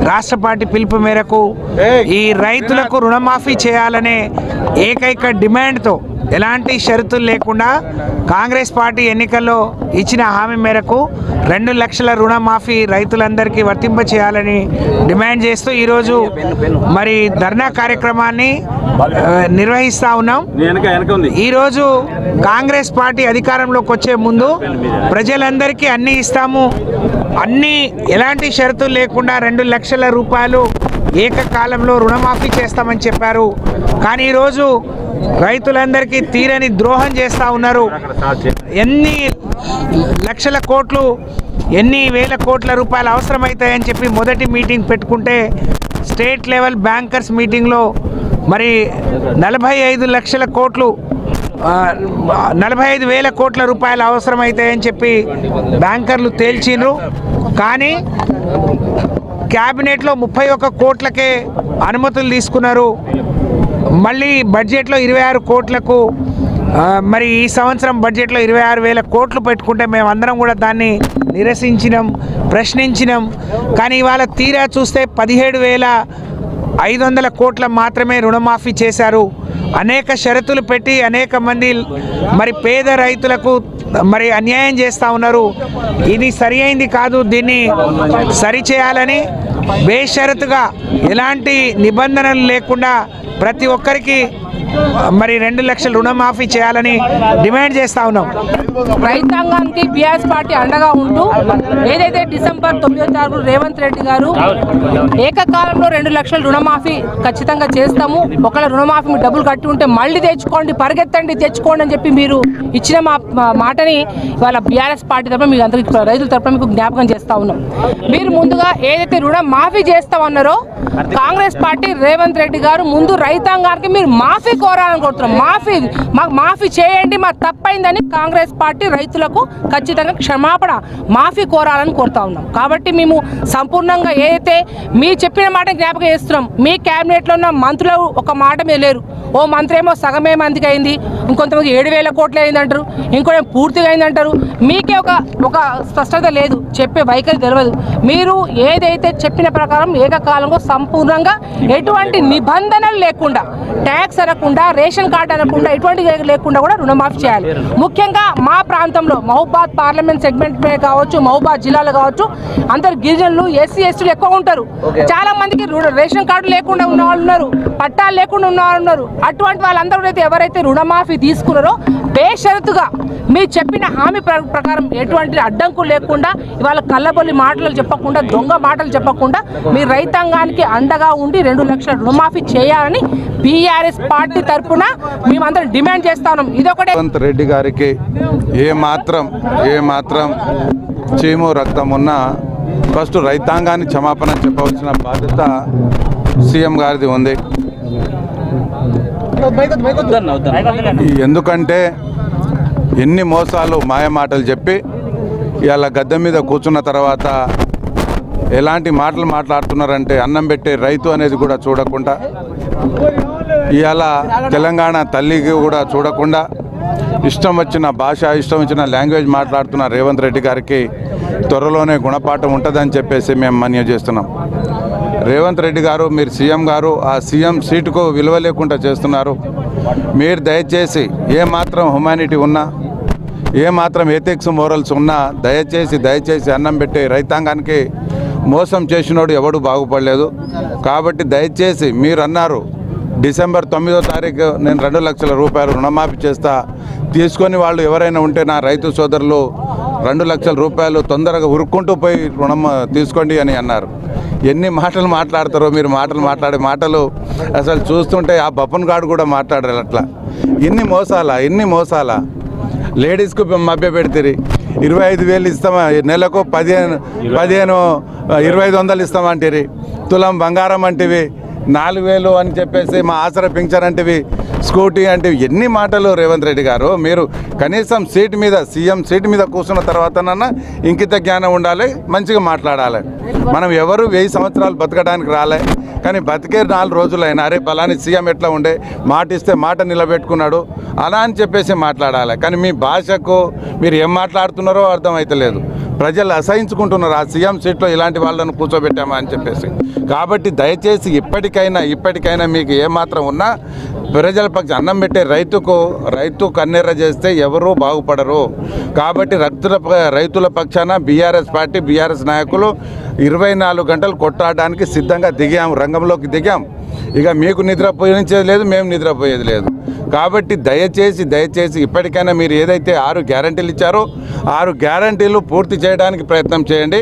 రాష్ట్ర పార్టీ పిలుపు మేరకు ఈ రైతులకు రుణమాఫీ చేయాలనే ఏకైక డిమాండ్తో ఎలాంటి షరతులు లేకుండా కాంగ్రెస్ పార్టీ ఎన్నికల్లో ఇచ్చిన హామీ మేరకు 2 లక్షల రుణమాఫీ రైతులందరికీ వర్తింప చేయాలని డిమాండ్ చేస్తూ ఈరోజు మరి ధర్నా కార్యక్రమాన్ని నిర్వహిస్తూ ఉన్నాం. ఈరోజు కాంగ్రెస్ పార్టీ అధికారంలోకి వచ్చే ముందు ప్రజలందరికీ అన్నీ ఇస్తాము, అన్నీ ఎలాంటి షరతులు లేకుండా 2 లక్షల రూపాయలు ఏకకాలంలో రుణమాఫీ చేస్తామని చెప్పారు. కానీ ఈరోజు రైతులందరికీ తీరని ద్రోహం చేస్తూ ఉన్నారు. ఎన్ని లక్షల కోట్లు, ఎన్ని వేల కోట్ల రూపాయలు అవసరమవుతాయని చెప్పి మొదటి మీటింగ్ పెట్టుకుంటే స్టేట్ లెవెల్ బ్యాంకర్స్ మీటింగ్లో మరి 45 లక్షల కోట్లు 45,000 కోట్ల రూపాయలు అవసరమవుతాయని చెప్పి బ్యాంకర్లు తేల్చిండ్రు. కానీ క్యాబినెట్లో 31 కోట్లకే అనుమతులు తీసుకున్నారు. మళ్ళీ బడ్జెట్లో 26 కోట్లకు మరి ఈ సంవత్సరం బడ్జెట్లో 26,000 కోట్లు పెట్టుకుంటే మేమందరం కూడా దాన్ని నిరసించినాం, ప్రశ్నించినాం. కానీ ఇవాళ తీరా చూస్తే 17,500 కోట్ల మాత్రమే రుణమాఫీ చేశారు. అనేక షరతులు పెట్టి అనేక మంది మరి పేద రైతులకు మరి అన్యాయం చేస్తూ ఉన్నారు. ఇది సరి అయింది కాదు. దీన్ని సరిచేయాలని బేషరతుగా ఎలాంటి నిబంధనలు లేకుండా ప్రతి ఒక్కరికి మరి 2 లక్షల రుణమాఫీ చేయాలని డిమాండ్ చేస్తా ఉన్నాం. రైతాంగానికి బీఆర్ఎస్ పార్టీ అండగా ఉంటూ ఏదైతే డిసెంబర్ 9వ తారీఖు రేవంత్ రెడ్డి గారు ఏకకాలంలో 2 లక్షల రుణమాఫీ ఖచ్చితంగా చేస్తాము, ఒకవేళ రుణమాఫీ మీరు డబ్బులు కట్టి ఉంటే మళ్ళీ తెచ్చుకోండి, పరిగెత్తండి, తెచ్చుకోండి అని చెప్పి మీరు ఇచ్చిన మాటని ఇవాళ బీఆర్ఎస్ పార్టీ తరఫున మీకు అందరికీ రైతుల తరఫున మీకు జ్ఞాపకం చేస్తూ ఉన్నాం. మీరు ముందుగా ఏదైతే రుణమాఫీ చేస్తామన్నారో కాంగ్రెస్ పార్టీ రేవంత్ రెడ్డి గారు ముందు రైతాంగానికి మీరు మాఫీ కోరాలని కోరుతున్నాం. మాఫీ చేయండి, మా తప్పైందని కాంగ్రెస్ పార్టీ రైతులకు ఖచ్చితంగా క్షమాపణ మాఫీ కోరాలని కోరుతా ఉన్నాం. కాబట్టి మేము సంపూర్ణంగా ఏదైతే మీ చెప్పిన మాట జ్ఞాపకం చేస్తున్నాం. మీ క్యాబినెట్లో ఉన్న మంత్రులు ఒక మాట మీద లేరు. ఓ మంత్రి ఏమో సగమే మందికి అయింది, ఇంకొంతమంది 7,000 కోట్లు అయిందంటారు, ఇంకోటి పూర్తిగా అయిందంటారు. మీకే ఒక స్పష్టత లేదు, చెప్పే వైఖరి తెలియదు. మీరు ఏదైతే చెప్పిన ప్రకారం ఏకకాలంలో సంపూర్ణంగా ఎటువంటి నిబంధనలు లేకుండా, ట్యాక్స్ అనకుండా, రేషన్ కార్డు అనకుండా, ఎటువంటి లేకుండా కూడా రుణమాఫీ చేయాలి. ముఖ్యంగా మా ప్రాంతంలో మహబూబాద్ పార్లమెంట్ సెగ్మెంట్ మీద కావచ్చు, మహబూబాద్ జిల్లాలో కావచ్చు, అందరు గిరిజనులు ఎస్సీ ఎస్టీలు ఎక్కువ ఉంటారు. చాలా మందికి రేషన్ కార్డు లేకుండా ఉన్న వాళ్ళు ఉన్నారు, పట్టాలు లేకుండా ఉన్న వాళ్ళు ఉన్నారు. అటువంటి వాళ్ళందరూ అయితే ఎవరైతే రుణమాఫీ తీసుకున్నారో బేషరతుగా మీరు చెప్పిన హామీ ప్రకారం ఎటువంటి అడ్డంకులు లేకుండా ఇవాళ కళ్ళబొల్లి మాటలు చెప్పకుండా, దొంగ మాటలు చెప్పకుండా మీరు రైతాంగానికి అండగా ఉండి 2 లక్షల రుణమాఫీ చేయాలని బీఆర్ఎస్ పార్టీ తరఫున మేమందరం డిమాండ్ చేస్తా ఉన్నాం. ఇదొకటే. రేవంత్ రెడ్డి గారికి ఏ మాత్రం చీము రక్తం ఉన్నా ఫస్ట్ రైతాంగాన్ని క్షమాపణ చెప్పవలసిన బాధ్యత సీఎం గారిది ఉంది. ఎందుకంటే ఎన్ని మోసాలు మాయమాటలు చెప్పి ఇవాళ గద్దె మీద కూర్చున్న తర్వాత ఎలాంటి మాటలు మాట్లాడుతున్నారంటే అన్నం పెట్టే రైతు అనేది కూడా చూడకుండా, ఇవాళ తెలంగాణ తల్లికి కూడా చూడకుండా ఇష్టం వచ్చిన భాష, ఇష్టం వచ్చిన లాంగ్వేజ్ మాట్లాడుతున్న రేవంత్ రెడ్డి గారికి త్వరలోనే గుణపాఠం ఉంటుందని చెప్పేసి మేము మనవి చేస్తున్నాం. రేవంత్ రెడ్డి గారు, మీరు సీఎం గారు, ఆ సీఎం సీటుకు విలువ లేకుండా చేస్తున్నారు. మీరు దయచేసి ఏమాత్రం హ్యుమానిటీ ఉన్నా, ఏమాత్రం ఎథిక్స్ మోరల్స్ ఉన్నా దయచేసి అన్నం పెట్టే రైతాంగానికి మోసం చేసినోడు ఎవడు బాగుపడలేదు. కాబట్టి దయచేసి మీరు అన్నారు డిసెంబర్ 9వ తారీఖు నేను 2 లక్షల రూపాయలు రుణమాఫీ చేస్తా, తీసుకొని వాళ్ళు ఎవరైనా ఉంటే నా రైతు సోదరులు 2 లక్షల రూపాయలు తొందరగా ఉరుక్కుంటూ పోయి రుణం తీసుకోండి అని అన్నారు. ఎన్ని మాటలు మాట్లాడతారో మీరు. మాట్లాడే మాటలు అసలు చూస్తుంటే ఆ బప్పన్ గాడు కూడా మాట్లాడారు. అట్లా ఎన్ని మోసాలా లేడీస్కు మభ్య పెడితే 25,000 ఇస్తామా, నెలకు 2,500 ఇస్తామంటివి, తులం బంగారం అంటివి, 4,000 అని చెప్పేసి మా ఆసరా పింఛన్ అంటివి, స్కూటీ అంటే ఎన్ని మాటలు రేవంత్ రెడ్డి గారు. మీరు కనీసం సీటు మీద, సీఎం సీటు మీద కూర్చున్న తర్వాతనన్నా ఇంకిత జ్ఞానం ఉండాలి, మంచిగా మాట్లాడాలి. మనం ఎవరు 1000 సంవత్సరాలు బతకడానికి రాలే, కానీ బతికే 4 రోజులైనా అరే పలాని సీఎం ఎట్లా ఉండే, మాట ఇస్తే మాట నిలబెట్టుకున్నాడు అలా అని చెప్పేసి మాట్లాడాలి. కానీ మీ భాషకు మీరు ఏం మాట్లాడుతున్నారో అర్థమవుతలేదు. ప్రజలు అసహించుకుంటున్నారు ఆ సీఎం సీట్లో ఇలాంటి వాళ్ళను కూర్చోబెట్టామా అని చెప్పేసి. కాబట్టి దయచేసి ఇప్పటికైనా మీకు ఏమాత్రం ఉన్నా ప్రజల పక్షం అన్నం పెట్టే రైతు కన్నెర్ర చేస్తే ఎవరూ బాగుపడరు. కాబట్టి రైతుల పక్షాన బీఆర్ఎస్ పార్టీ బీఆర్ఎస్ నాయకులు 24 గంటలు కొట్టాడడానికి సిద్ధంగా రంగంలోకి దిగాం. ఇక మీకు నిద్రపోయించేది లేదు, మేము నిద్రపోయేది లేదు. కాబట్టి దయచేసి ఇప్పటికైనా మీరు ఏదైతే 6 గ్యారంటీలు ఇచ్చారో 6 గ్యారంటీలు పూర్తి చేయడానికి ప్రయత్నం చేయండి.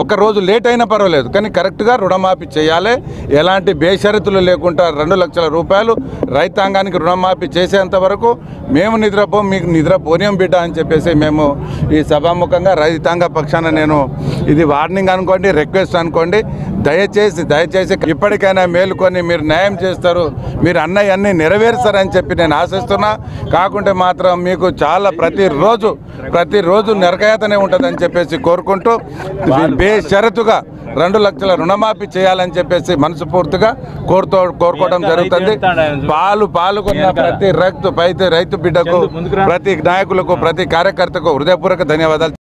ఒకరోజు లేట్ అయినా పర్వాలేదు, కానీ కరెక్ట్గా రుణమాఫీ చేయాలి. ఎలాంటి బేషరతులు లేకుండా 2 లక్షల రూపాయలు రైతాంగానికి రుణమాఫీ చేసేంత వరకు మేము నిద్రపోం, మీకు నిద్రపోనియం బిడ్డ అని చెప్పేసి మేము ఈ సభాముఖంగా రైతాంగ పక్షాన నేను ఇది వార్నింగ్ అనుకోండి, రిక్వెస్ట్ అనుకోండి. దయచేసి ఇప్పటికైనా మేలుకొని మీరు న్యాయం చేస్తారు, మీరు అన్నీ నెరవేరుస్తారని చెప్పి నేను ఆశిస్తున్నా. కాకుంటే మాత్రం మీకు చాలా ప్రతిరోజు నరకయాతనే ఉంటుందని చెప్పేసి కోరుకుంటూ బేషరతుగా 2 లక్షల రుణమాఫీ చేయాలని చెప్పేసి మనస్ఫూర్తిగా కోరుకోవడం జరుగుతుంది. పాల్గొన్న ప్రతి రైతు బిడ్డకు, ప్రతి నాయకులకు, ప్రతి కార్యకర్తకు హృదయపూర్వక ధన్యవాదాలు.